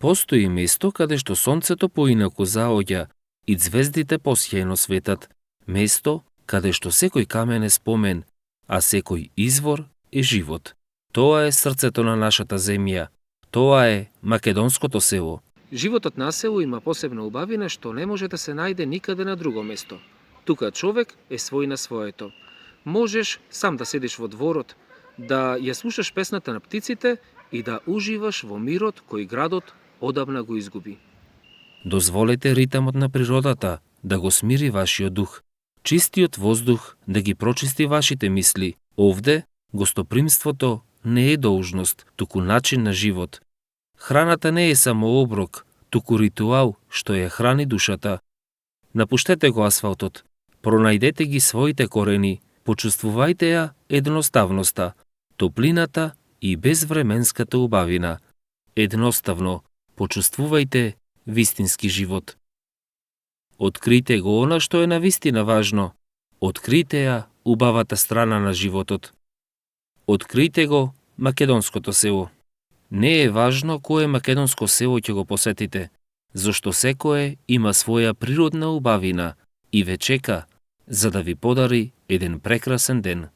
Постои место каде што сонцето поинаку заоѓа и звездите посјајно светат, место каде што секој камен е спомен, а секој извор е живот. Тоа е срцето на нашата земја. Тоа е македонското село. Животот на село има посебна убавина што не може да се најде никаде на друго место. Тука човек е свој на своето. Можеш сам да седиш во дворот, да ја слушаш песната на птиците и да уживаш во мирот кој градот одамна го изгуби. Дозволете ритамот на природата да го смири вашиот дух, чистиот воздух да ги прочисти вашите мисли. Овде гостопримството не е должност, туку начин на живот. Храната не е само оброк, туку ритуал што ја храни душата. Напуштете го асфалтот, пронајдете ги своите корени, почувствувајте ја едноставноста, топлината и безвременската убавина. Едноставно почувствувајте вистински живот. Открите го она што е навистина важно. Открите ја убавата страна на животот. Открите го македонското село. Не е важно кое македонско село ќе го посетите, зашто секое има своја природна убавина и ве чека за да ви подари еден прекрасен ден.